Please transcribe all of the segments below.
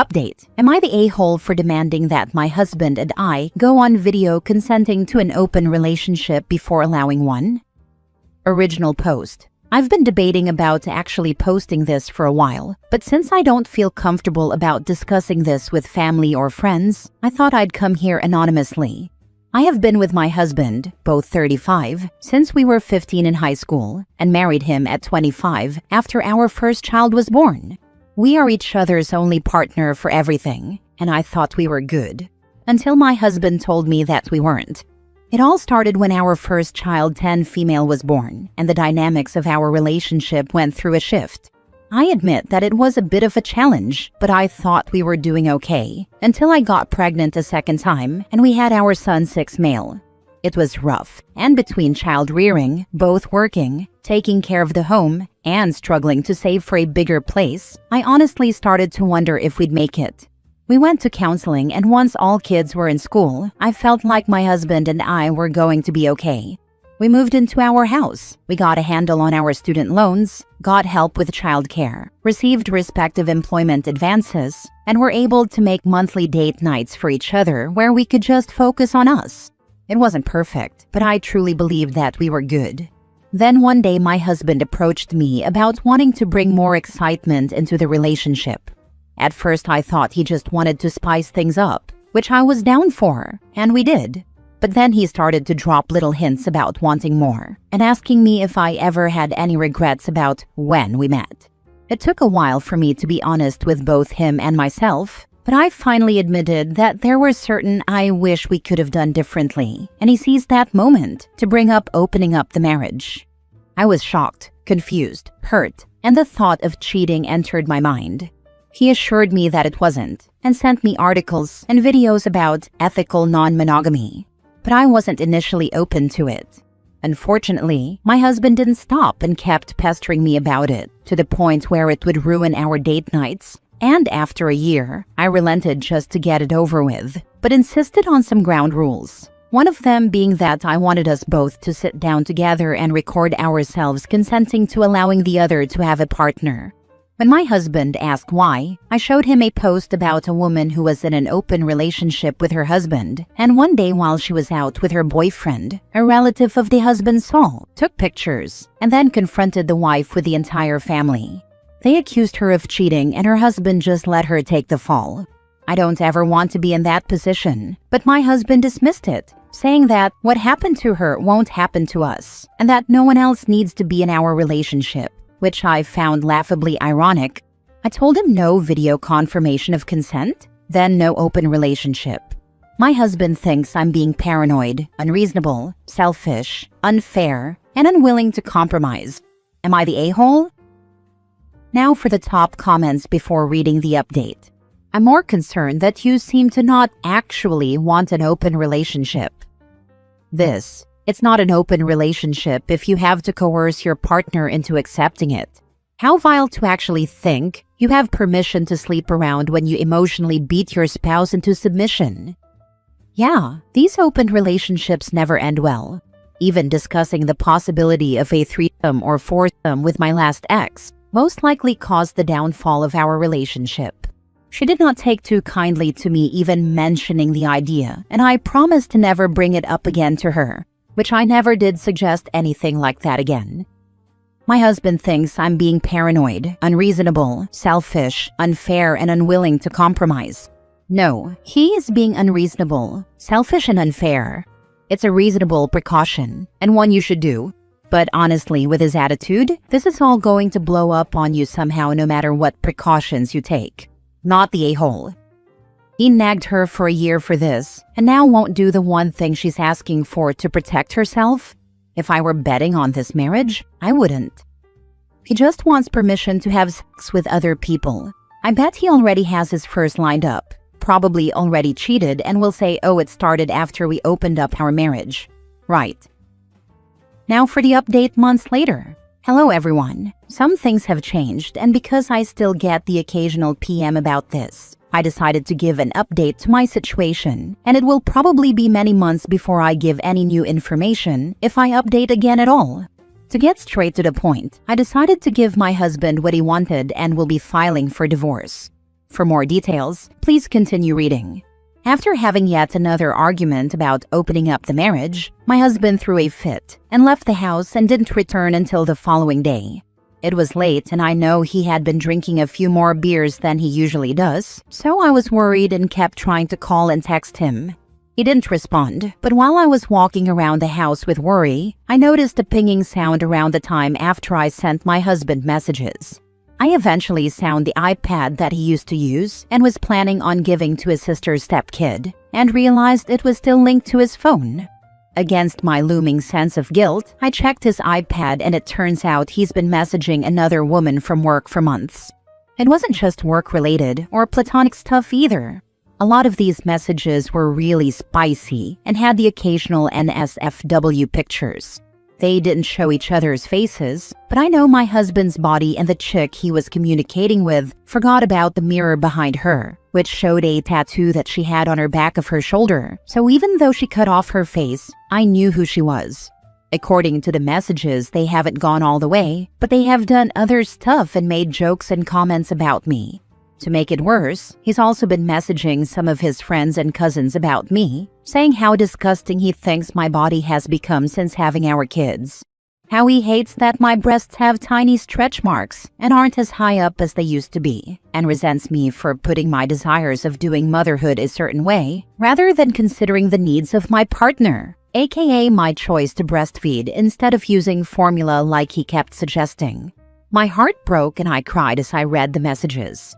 Update. Am I the a-hole for demanding that my husband and I go on video consenting to an open relationship before allowing one? Original post. I've been debating about actually posting this for a while, but since I don't feel comfortable about discussing this with family or friends, I thought I'd come here anonymously. I have been with my husband, both 35, since we were 15 in high school, and married him at 25 after our first child was born. We are each other's only partner for everything, and I thought we were good. Until my husband told me that we weren't. It all started when our first child, 10 female, was born, and the dynamics of our relationship went through a shift. I admit that it was a bit of a challenge, but I thought we were doing okay, until I got pregnant a second time, and we had our son, 6 male. It was rough, and between child rearing, both working, taking care of the home, and struggling to save for a bigger place, I honestly started to wonder if we'd make it. We went to counseling, and once all kids were in school, I felt like my husband and I were going to be okay. We moved into our house, we got a handle on our student loans, got help with childcare, received respective employment advances, and were able to make monthly date nights for each other where we could just focus on us. It wasn't perfect, but I truly believed that we were good. Then one day my husband approached me about wanting to bring more excitement into the relationship. At first I thought he just wanted to spice things up, which I was down for, and we did. But then he started to drop little hints about wanting more, and asking me if I ever had any regrets about when we met. It took a while for me to be honest with both him and myself, but I finally admitted that there were certain I wish we could have done differently, and he seized that moment to bring up opening up the marriage. I was shocked, confused, hurt, and the thought of cheating entered my mind. He assured me that it wasn't, and sent me articles and videos about ethical non-monogamy. But I wasn't initially open to it. Unfortunately, my husband didn't stop and kept pestering me about it, to the point where it would ruin our date nights. And after a year, I relented just to get it over with, but insisted on some ground rules. One of them being that I wanted us both to sit down together and record ourselves consenting to allowing the other to have a partner. When my husband asked why, I showed him a post about a woman who was in an open relationship with her husband, and one day while she was out with her boyfriend, a relative of the husband saw, took pictures, and then confronted the wife with the entire family. They accused her of cheating, and her husband just let her take the fall. I don't ever want to be in that position, but my husband dismissed it, saying that what happened to her won't happen to us, and that no one else needs to be in our relationship, which I found laughably ironic. I told him no video confirmation of consent, then no open relationship. My husband thinks I'm being paranoid, unreasonable, selfish, unfair, and unwilling to compromise. Am I the a-hole? Now for the top comments before reading the update. I'm more concerned that you seem to not actually want an open relationship. It's not an open relationship if you have to coerce your partner into accepting it. How vile to actually think you have permission to sleep around when you emotionally beat your spouse into submission. Yeah, these open relationships never end well. Even discussing the possibility of a threesome or foursome with my last ex most likely caused the downfall of our relationship. She did not take too kindly to me even mentioning the idea, and I promised to never bring it up again to her, which I never did suggest anything like that again. My husband thinks I'm being paranoid, unreasonable, selfish, unfair, and unwilling to compromise. No, he is being unreasonable, selfish, and unfair. It's a reasonable precaution, and one you should do. But honestly, with his attitude, this is all going to blow up on you somehow no matter what precautions you take. Not the a-hole. He nagged her for a year for this, and now won't do the one thing she's asking for to protect herself? If I were betting on this marriage, I wouldn't. He just wants permission to have sex with other people. I bet he already has his first lined up, probably already cheated, and will say, oh, it started after we opened up our marriage. Right. Now for the update months later. Hello everyone. Some things have changed, and because I still get the occasional PM about this, I decided to give an update to my situation, and it will probably be many months before I give any new information, if I update again at all. To get straight to the point, I decided to give my husband what he wanted and will be filing for divorce. For more details, please continue reading. After having yet another argument about opening up the marriage, my husband threw a fit and left the house and didn't return until the following day. It was late and I know he had been drinking a few more beers than he usually does, so I was worried and kept trying to call and text him. He didn't respond, but while I was walking around the house with worry, I noticed a pinging sound around the time after I sent my husband messages. I eventually found the iPad that he used to use and was planning on giving to his sister's stepkid, and realized it was still linked to his phone. Against my looming sense of guilt, I checked his iPad and it turns out he's been messaging another woman from work for months. It wasn't just work-related or platonic stuff either. A lot of these messages were really spicy and had the occasional NSFW pictures. They didn't show each other's faces, but I know my husband's body and the chick he was communicating with forgot about the mirror behind her, which showed a tattoo that she had on her back of her shoulder. So even though she cut off her face, I knew who she was. According to the messages, they haven't gone all the way, but they have done other stuff and made jokes and comments about me. To make it worse, he's also been messaging some of his friends and cousins about me, saying how disgusting he thinks my body has become since having our kids. How he hates that my breasts have tiny stretch marks and aren't as high up as they used to be, and resents me for putting my desires of doing motherhood a certain way, rather than considering the needs of my partner, aka my choice to breastfeed instead of using formula like he kept suggesting. My heart broke and I cried as I read the messages.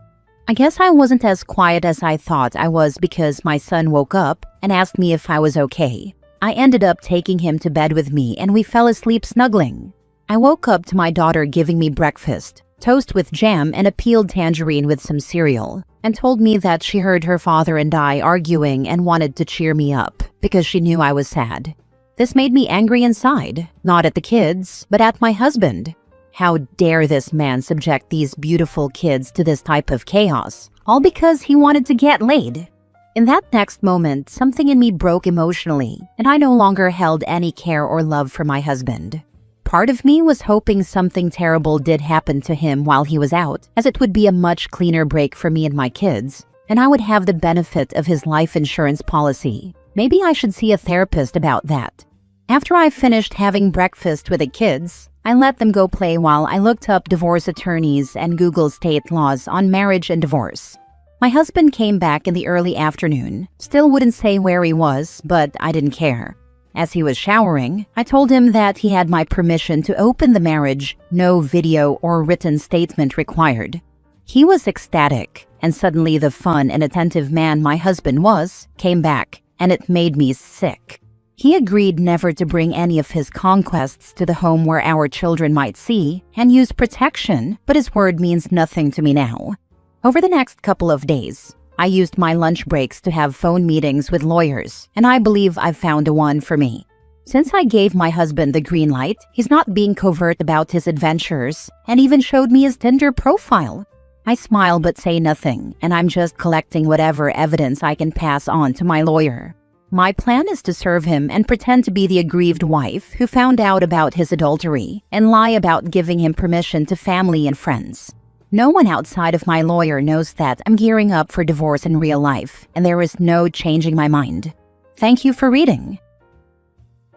I guess I wasn't as quiet as I thought I was because my son woke up and asked me if I was okay. I ended up taking him to bed with me and we fell asleep snuggling. I woke up to my daughter giving me breakfast, toast with jam and a peeled tangerine with some cereal, and told me that she heard her father and I arguing and wanted to cheer me up because she knew I was sad. This made me angry inside, not at the kids, but at my husband. How dare this man subject these beautiful kids to this type of chaos, all because he wanted to get laid. In that next moment, something in me broke emotionally, and I no longer held any care or love for my husband. Part of me was hoping something terrible did happen to him while he was out, as it would be a much cleaner break for me and my kids, and I would have the benefit of his life insurance policy. Maybe I should see a therapist about that. After I finished having breakfast with the kids, I let them go play while I looked up divorce attorneys and Googled state laws on marriage and divorce. My husband came back in the early afternoon. Still wouldn't say where he was, but I didn't care. As he was showering, I told him that he had my permission to open the marriage, no video or written statement required. He was ecstatic, and suddenly the fun and attentive man my husband was came back, and it made me sick. He agreed never to bring any of his conquests to the home where our children might see and use protection, but his word means nothing to me now. Over the next couple of days, I used my lunch breaks to have phone meetings with lawyers, and I believe I've found a one for me. Since I gave my husband the green light, he's not being covert about his adventures and even showed me his Tinder profile. I smile but say nothing, and I'm just collecting whatever evidence I can pass on to my lawyer. My plan is to serve him and pretend to be the aggrieved wife who found out about his adultery and lie about giving him permission to family and friends. No one outside of my lawyer knows that I'm gearing up for divorce in real life, and there is no changing my mind. Thank you for reading.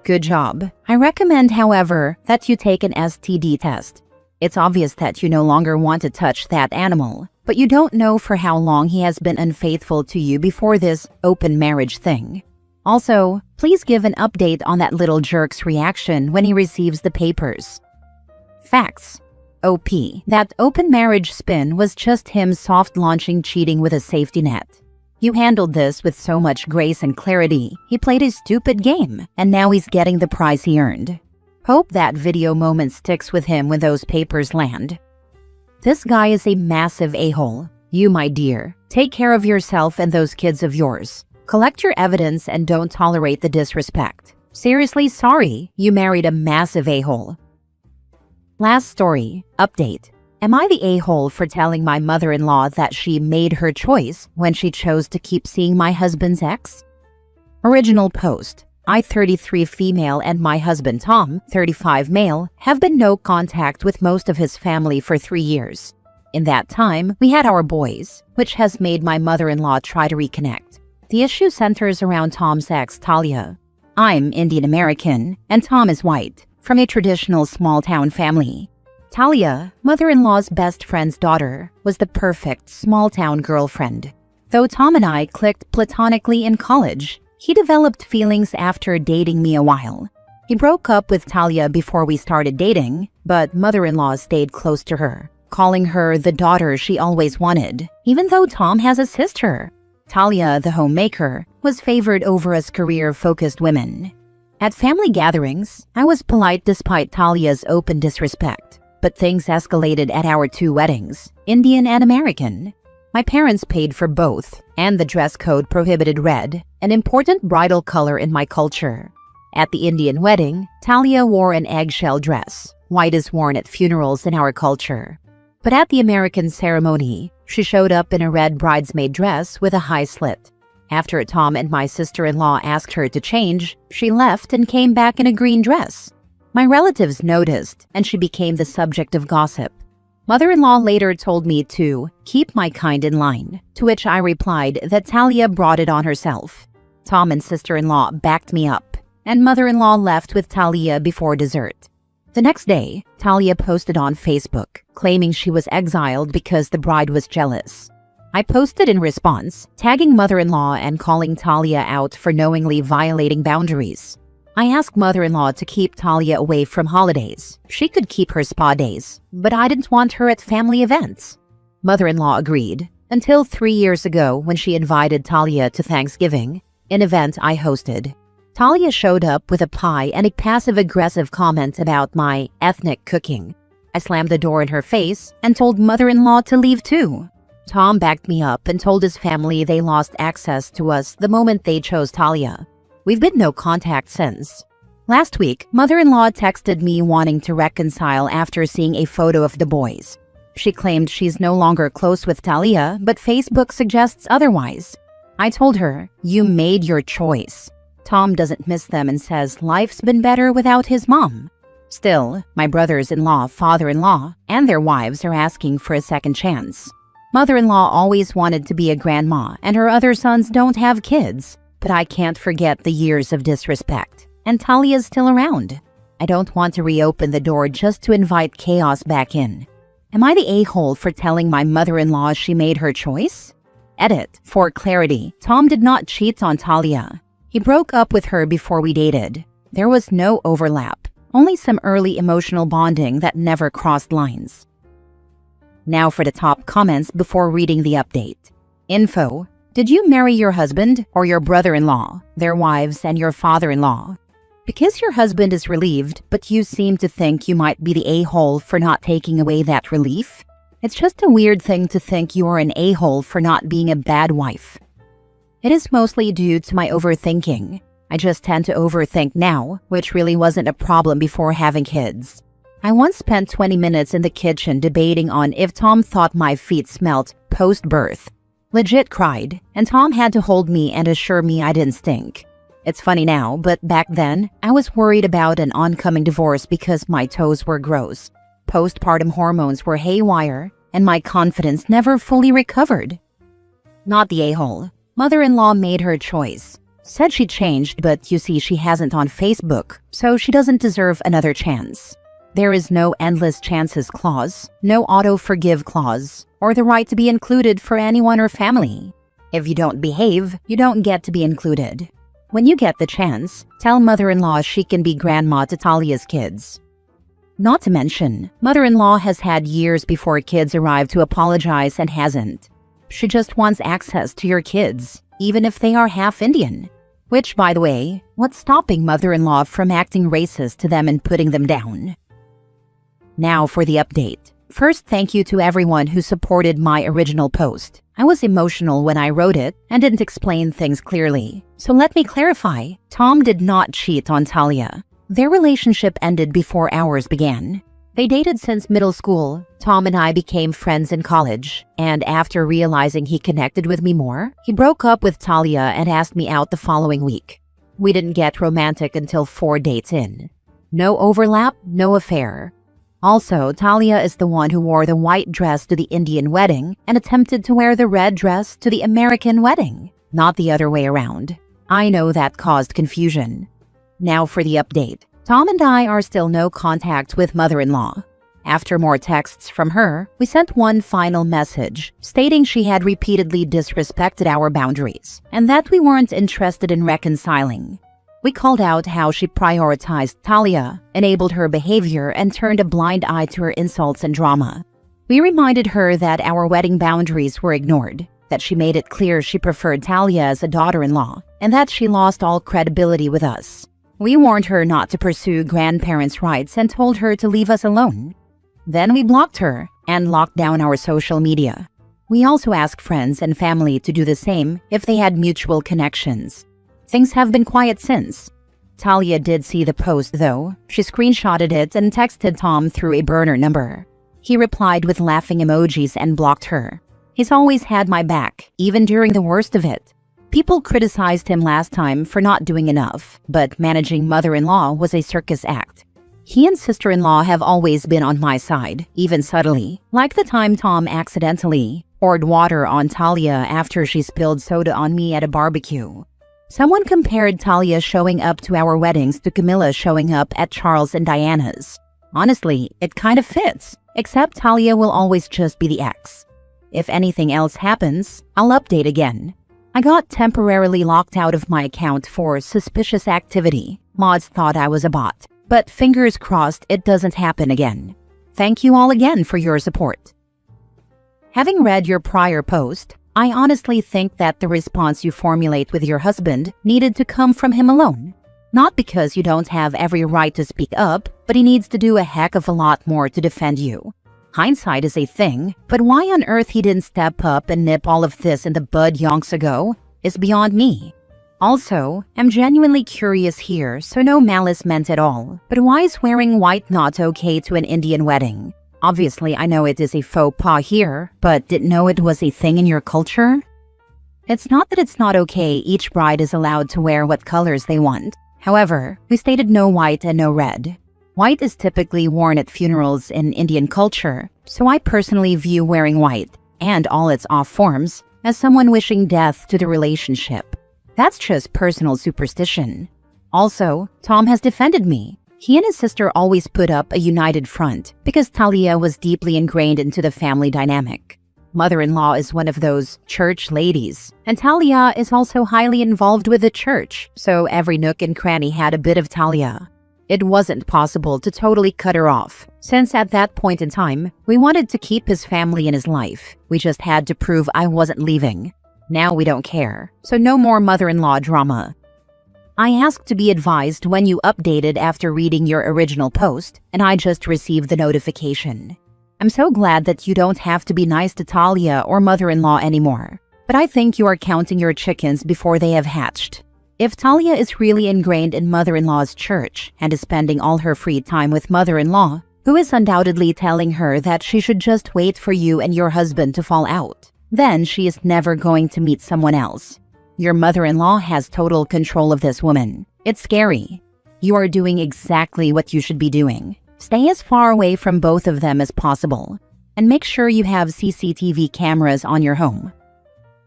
Good job. I recommend, however, that you take an STD test. It's obvious that you no longer want to touch that animal, but you don't know for how long he has been unfaithful to you before this open marriage thing. Also, please give an update on that little jerk's reaction when he receives the papers. Facts. OP. That open marriage spin was just him soft-launching cheating with a safety net. You handled this with so much grace and clarity. He played a stupid game, and now he's getting the prize he earned. Hope that video moment sticks with him when those papers land. This guy is a massive a-hole. You, my dear, take care of yourself and those kids of yours. Collect your evidence and don't tolerate the disrespect. Seriously sorry, you married a massive a-hole. Last story. Update. Am I the a-hole for telling my mother-in-law that she made her choice when she chose to keep seeing my husband's ex? Original post. I, 33 female, and my husband Tom, 35 male, have been no contact with most of his family for 3 years. In that time, we had our boys, which has made my mother-in-law try to reconnect. The issue centers around Tom's ex, Talia. I'm Indian American, and Tom is white, from a traditional small-town family. Talia, mother-in-law's best friend's daughter, was the perfect small-town girlfriend. Though Tom and I clicked platonically in college, he developed feelings after dating me a while. He broke up with Talia before we started dating, but mother-in-law stayed close to her, calling her the daughter she always wanted, even though Tom has a sister. Talia, the homemaker, was favored over us career-focused women. At family gatherings, I was polite despite Talia's open disrespect, but things escalated at our 2 weddings, Indian and American. My parents paid for both, and the dress code prohibited red, an important bridal color in my culture. At the Indian wedding, Talia wore an eggshell dress. White is worn at funerals in our culture. But at the American ceremony, she showed up in a red bridesmaid dress with a high slit. After Tom and my sister-in-law asked her to change, she left and came back in a green dress. My relatives noticed, and she became the subject of gossip. Mother-in-law later told me to keep my kind in line, to which I replied that Talia brought it on herself. Tom and sister-in-law backed me up, and mother-in-law left with Talia before dessert. The next day, Talia posted on Facebook, claiming she was exiled because the bride was jealous. I posted in response, tagging mother-in-law and calling Talia out for knowingly violating boundaries. I asked mother-in-law to keep Talia away from holidays. She could keep her spa days, but I didn't want her at family events. Mother-in-law agreed, until 3 years ago when she invited Talia to Thanksgiving, an event I hosted. Talia showed up with a pie and a passive-aggressive comment about my ethnic cooking. I slammed the door in her face and told mother-in-law to leave too. Tom backed me up and told his family they lost access to us the moment they chose Talia. We've been no contact since. Last week, mother-in-law texted me wanting to reconcile after seeing a photo of the boys. She claimed she's no longer close with Talia, but Facebook suggests otherwise. I told her, "You made your choice." Tom doesn't miss them and says life's been better without his mom. Still, my brothers-in-law, father-in-law, and their wives are asking for a second chance. Mother-in-law always wanted to be a grandma, and her other sons don't have kids. But I can't forget the years of disrespect. And Talia's still around. I don't want to reopen the door just to invite chaos back in. Am I the a-hole for telling my mother-in-law she made her choice? Edit. For clarity, Tom did not cheat on Talia. He broke up with her before we dated. There was no overlap, only some early emotional bonding that never crossed lines. Now for the top comments before reading the update. Info. Did you marry your husband or your brother-in-law, their wives, and your father-in-law? Because your husband is relieved, but you seem to think you might be the a-hole for not taking away that relief? It's just a weird thing to think you're an a-hole for not being a bad wife. It is mostly due to my overthinking. I just tend to overthink now, which really wasn't a problem before having kids. I once spent 20 minutes in the kitchen debating on if Tom thought my feet smelt post-birth. Legit cried, and Tom had to hold me and assure me I didn't stink. It's funny now, but back then, I was worried about an oncoming divorce because my toes were gross. Postpartum hormones were haywire, and my confidence never fully recovered. Not the a-hole. Mother-in-law made her choice. Said she changed, but you see she hasn't on Facebook, so she doesn't deserve another chance. There is no endless chances clause, no auto-forgive clause, or the right to be included for anyone or family. If you don't behave, you don't get to be included. When you get the chance, tell mother-in-law she can be grandma to Talia's kids. Not to mention, mother-in-law has had years before kids arrive to apologize and hasn't. She just wants access to your kids, even if they are half Indian. Which, by the way, what's stopping mother-in-law from acting racist to them and putting them down? Now for the update. First, thank you to everyone who supported my original post. I was emotional when I wrote it and didn't explain things clearly. So let me clarify. Tom did not cheat on Talia. Their relationship ended before ours began. They dated since middle school. Tom and I became friends in college, and after realizing he connected with me more, he broke up with Talia and asked me out the following week. We didn't get romantic until 4 dates in. No overlap, no affair. Also, Talia is the one who wore the white dress to the Indian wedding and attempted to wear the red dress to the American wedding, not the other way around. I know that caused confusion. Now for the update. Tom and I are still no contact with mother-in-law. After more texts from her, we sent one final message stating she had repeatedly disrespected our boundaries and that we weren't interested in reconciling. We called out how she prioritized Talia, enabled her behavior, and turned a blind eye to her insults and drama. We reminded her that our wedding boundaries were ignored, that she made it clear she preferred Talia as a daughter-in-law, and that she lost all credibility with us. We warned her not to pursue grandparents' rights and told her to leave us alone. Then we blocked her and locked down our social media. We also asked friends and family to do the same if they had mutual connections. Things have been quiet since. Talia did see the post though. She screenshotted it and texted Tom through a burner number. He replied with laughing emojis and blocked her. He's always had my back, even during the worst of it. People criticized him last time for not doing enough, but managing mother-in-law was a circus act. He and sister-in-law have always been on my side, even subtly, like the time Tom accidentally poured water on Talia after she spilled soda on me at a barbecue. Someone compared Talia showing up to our weddings to Camilla showing up at Charles and Diana's. Honestly, it kind of fits, except Talia will always just be the ex. If anything else happens, I'll update again. I got temporarily locked out of my account for suspicious activity. Mods thought I was a bot, but fingers crossed it doesn't happen again. Thank you all again for your support. Having read your prior post, I honestly think that the response you formulate with your husband needed to come from him alone. Not because you don't have every right to speak up, but he needs to do a heck of a lot more to defend you. Hindsight is a thing, but why on earth he didn't step up and nip all of this in the bud yonks ago is beyond me. Also, I'm genuinely curious here, so no malice meant at all, but why is wearing white not okay to an Indian wedding? Obviously, I know it is a faux pas here, but didn't know it was a thing in your culture? It's not that it's not okay, each bride is allowed to wear what colors they want. However, we stated no white and no red. White is typically worn at funerals in Indian culture, so I personally view wearing white, and all its off forms, as someone wishing death to the relationship. That's just personal superstition. Also, Tom has defended me. He and his sister always put up a united front because Talia was deeply ingrained into the family dynamic. Mother-in-law is one of those church ladies, and Talia is also highly involved with the church, so every nook and cranny had a bit of Talia. It wasn't possible to totally cut her off, since at that point in time, we wanted to keep his family in his life. We just had to prove I wasn't leaving. Now we don't care, so no more mother-in-law drama. I asked to be advised when you updated after reading your original post, and I just received the notification. I'm so glad that you don't have to be nice to Talia or mother-in-law anymore, but I think you are counting your chickens before they have hatched. If Talia is really ingrained in mother-in-law's church and is spending all her free time with mother-in-law, who is undoubtedly telling her that she should just wait for you and your husband to fall out, then she is never going to meet someone else. Your mother-in-law has total control of this woman. It's scary. You are doing exactly what you should be doing. Stay as far away from both of them as possible, and make sure you have CCTV cameras on your home.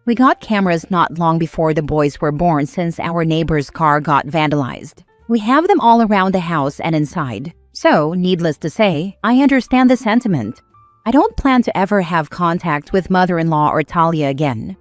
We got cameras not long before the boys were born since our neighbor's car got vandalized. We have them all around the house and inside. So, needless to say, I understand the sentiment. I don't plan to ever have contact with mother-in-law or Talia again.